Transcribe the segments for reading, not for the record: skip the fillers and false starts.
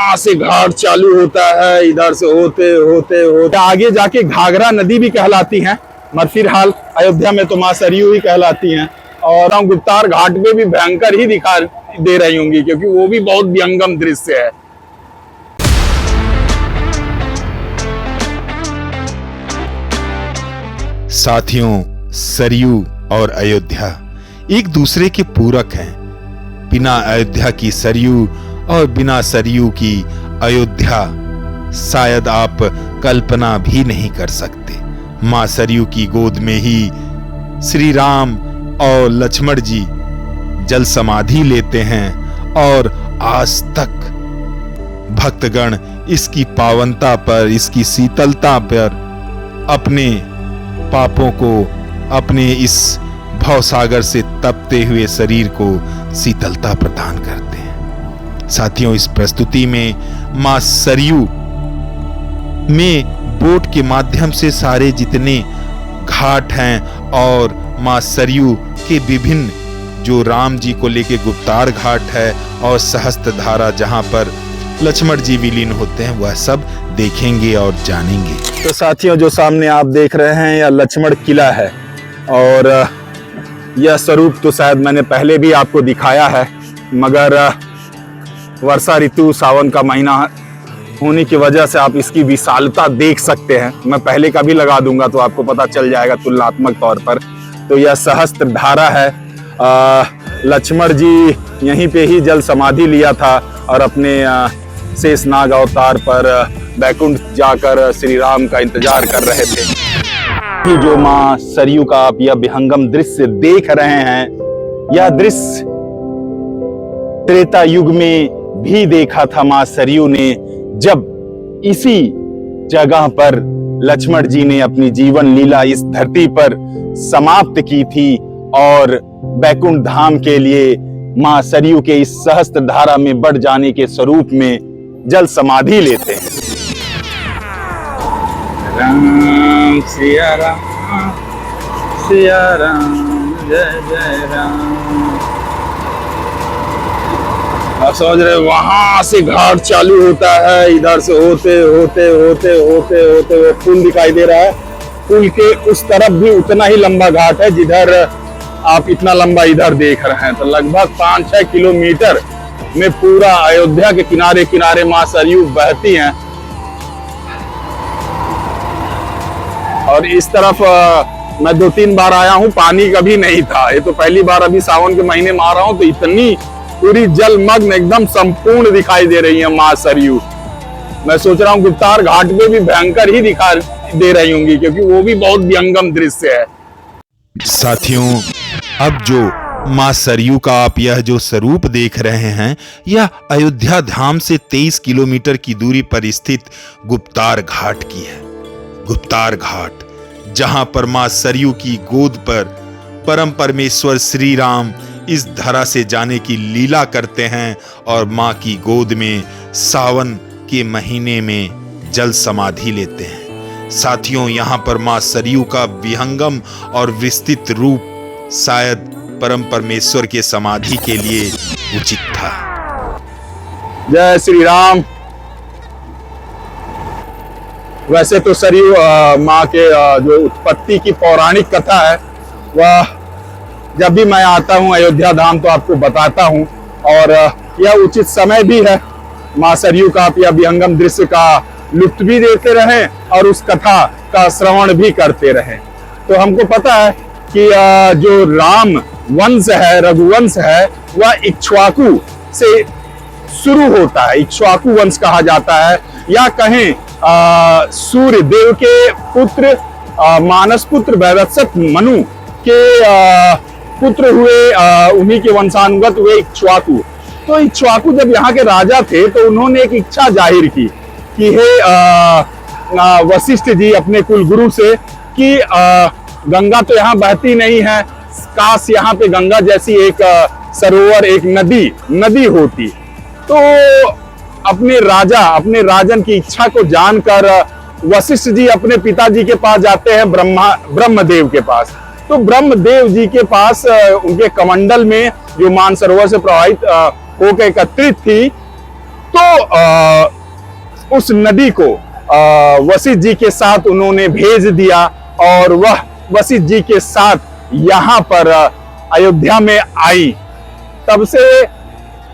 वहां से घाट चालू होता है, इधर से होते होते होते आगे जाके घाघरा नदी भी कहलाती है, मगर फिलहाल अयोध्या में तो मां सरयू ही कहलाती हैं। और हम गुप्तार घाट पे भी भयंकर ही दिखा दे रही होंगी, क्योंकि वो भी बहुत विहंगम दृश्य है। साथियों, सरयू और अयोध्या एक दूसरे के पूरक हैं। बिना अयोध्या की सरयू और बिना सरयू की अयोध्या शायद आप कल्पना भी नहीं कर सकते। मां सरयू की गोद में ही श्री राम और लक्ष्मण जी जल समाधि लेते हैं और आज तक भक्तगण इसकी पावनता पर, इसकी शीतलता पर अपने पापों को, अपने इस भवसागर से तपते हुए शरीर को शीतलता प्रदान करते हैं। साथियों, इस प्रस्तुति में मां सरयू में बोट के माध्यम से सारे जितने घाट हैं और मां सरयू के विभिन्न जो राम जी को लेके गुप्तार घाट है और सहस्त्र धारा जहां पर लक्ष्मण जी विलीन होते हैं, वह सब देखेंगे और जानेंगे। तो साथियों, जो सामने आप देख रहे हैं यह लक्ष्मण किला है और यह स्वरूप तो शायद मैंने पहले भी आपको दिखाया है, मगर वर्षा ऋतु सावन का महीना होने की वजह से आप इसकी विशालता देख सकते हैं। मैं पहले का भी लगा दूंगा तो आपको पता चल जाएगा तुलनात्मक तौर पर। तो यह सहस्त्र धारा है। लक्ष्मण जी यहीं पे ही जल समाधि लिया था और अपने शेषनाग अवतार पर बैकुंठ जाकर श्री राम का इंतजार कर रहे थे। कि जो मां सरयू का आप यह विहंगम दृश्य देख रहे हैं, यह दृश्य त्रेता युग में भी देखा था मां सरयू ने, जब इसी जगह पर लक्ष्मण जी ने अपनी जीवन लीला इस धरती पर समाप्त की थी और बैकुंठ धाम के लिए मां सरयू के इस सहस्त्र धारा में बढ़ जाने के स्वरूप में जल समाधि लेते हैं। राम सिया राम, सिया राम, जय जय राम। आप समझ रहे, वहां से घाट चालू होता है, इधर से होते होते होते होते होते वो पुल दिखाई दे रहा है। पुल के उस तरफ भी उतना ही लंबा घाट है जिधर आप इतना लंबा इधर देख रहे हैं। तो लगभग 5-6 किलोमीटर में पूरा अयोध्या के किनारे किनारे मां सरयू बहती हैं। और इस तरफ मैं 2-3 बार आया हूं, पानी कभी नहीं था। ये तो पहली बार अभी सावन के महीने में आ रहा हूं, तो इतनी पूरी जलमग्न एकदम संपूर्ण दिखाई दे रही है मां सरयू। मैं सोच रहा हूं गुप्तार घाट पे भी भयंकर ही दिखा दे रही होंगी, क्योंकि वो भी बहुत विहंगम दृश्य है। साथियों, अब जो मां सरयू का आप यह जो स्वरूप देख रहे हैं, यह अयोध्या धाम से 23 किलोमीटर की दूरी पर स्थित गुप्तार घाट की है। गुप्तार घाट, जहां पर मां सरयू की गोद पर परम परमेश्वर श्री राम इस धरा से जाने की लीला करते हैं और मां की गोद में सावन के महीने में जल समाधि लेते हैं। साथियों, यहाँ पर मां सरयू का विहंगम और विस्तृत रूप शायद परम परमेश्वर के समाधि के लिए उचित था। जय श्री राम। वैसे तो सरयू मां के जो उत्पत्ति की पौराणिक कथा है, वह जब भी मैं आता हूं अयोध्या धाम तो आपको बताता हूं, और यह उचित समय भी है मां सरयू का आप यह विहंगम दृश्य का लुत्फ भी देते रहें और उस कथा का श्रवण भी करते रहें। तो हमको पता है कि जो राम वंश है, रघुवंश है, वह इक्ष्वाकु से शुरू होता है। इक्ष्वाकु वंश कहा जाता है, या कहें सूर्य देव के पुत्र मानस पुत्र वैवस्वत मनु के पुत्र हुए, उन्हीं के वंशानुगत हुए इक्ष्वाकु। तो इक्ष्वाकु जब यहाँ के राजा थे तो उन्होंने एक इच्छा जाहिर की कि हे वशिष्ठ जी अपने कुल गुरु से कि गंगा तो यहाँ बहती नहीं है, काश यहाँ पे गंगा जैसी एक सरोवर, एक नदी होती। तो अपने राजन की इच्छा को जानकर वशिष्ठ जी अपने पिताजी के पास जाते हैं, ब्रह्मदेव के पास। तो ब्रह्मदेव जी के पास उनके कमंडल में जो मानसरोवर से प्रवाहित होकर एकत्रित थी तो उस नदी को वशिष्ठ जी के साथ उन्होंने भेज दिया और वह वशिष्ठ जी के साथ यहाँ पर अयोध्या में आई। तब से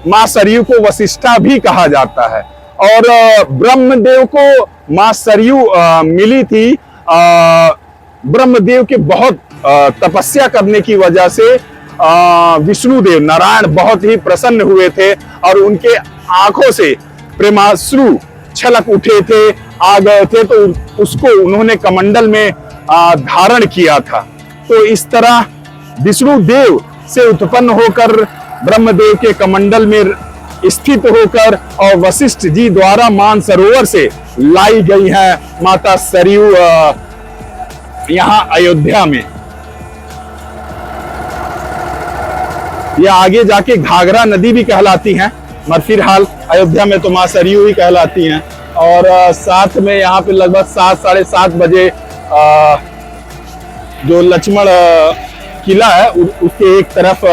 मां सरयू को वशिष्ठा भी कहा जाता है। और ब्रह्मदेव को मां सरयू मिली थी। ब्रह्मदेव के बहुत तपस्या करने की वजह से विष्णुदेव नारायण बहुत ही प्रसन्न हुए थे और उनके आंखों से प्रेमाश्रु छलक उठे थे, आ गए थे, तो उसको उन्होंने कमंडल में धारण किया था। तो इस तरह विष्णुदेव से उत्पन्न होकर ब्रह्मदेव के कमंडल में स्थित होकर और वशिष्ठ जी द्वारा मानसरोवर से लाई गई है माता सरयू यहाँ अयोध्या में। यह आगे जाके घाघरा नदी भी कहलाती हैं, मगर फिलहाल अयोध्या में तो मां सरयू ही कहलाती हैं। और साथ में यहाँ पे लगभग 7 साढ़े 7 बजे जो लक्ष्मण किला है उसके एक तरफ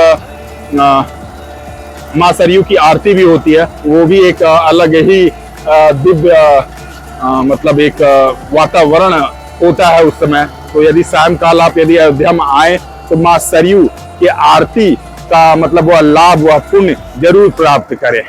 मां सरयू की आरती भी होती है। वो भी एक अलग ही दिव्य मतलब एक वातावरण होता है उस समय। तो यदि सायंकाल आप यदि अयोध्या में आए तो मां सरयू की आरती का मतलब वह लाभ, वह पुण्य जरूर प्राप्त करें।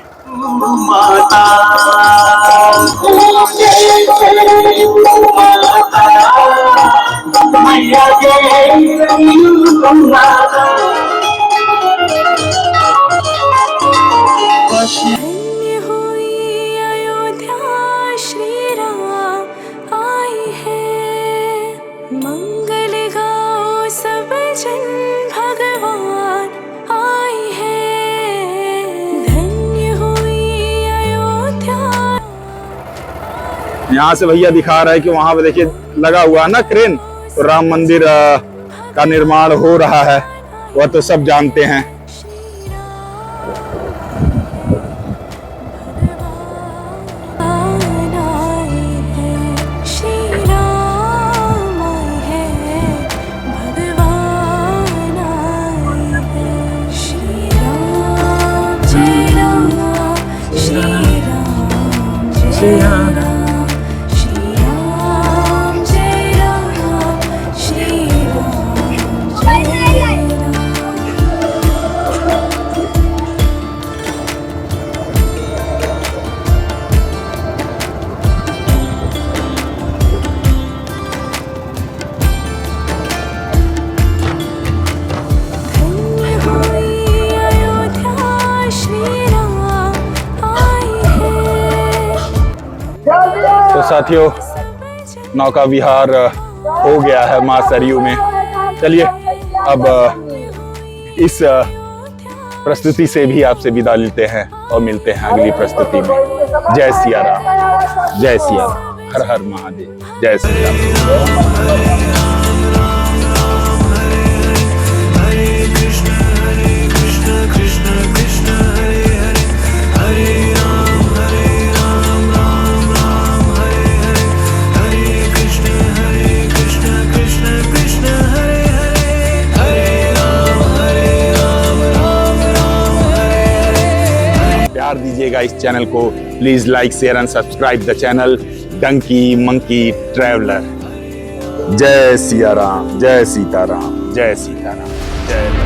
धन्य हुई अयोध्या, श्री राम आए हैं। मंगल गाओ सब जन, भगवान आए हैं। धन्य हुई अयोध्या। यहाँ से भैया दिखा रहा है कि वहां पे देखिए लगा हुआ है ना क्रेन, तो राम मंदिर का निर्माण हो रहा है, वह तो सब जानते हैं। तो साथियों, नौका विहार हो गया है मां सरयू में। चलिए अब इस प्रस्तुति से भी आपसे विदा लेते हैं और मिलते हैं अगली प्रस्तुति में। जय सिया राम, जय सिया राम, हर हर महादेव, जय सिया राम। दीजिएगा इस चैनल को, please like share and subscribe the channel donkey monkey traveller. Jai Siya Ram, जय सीताराम, जय सीताराम, जय।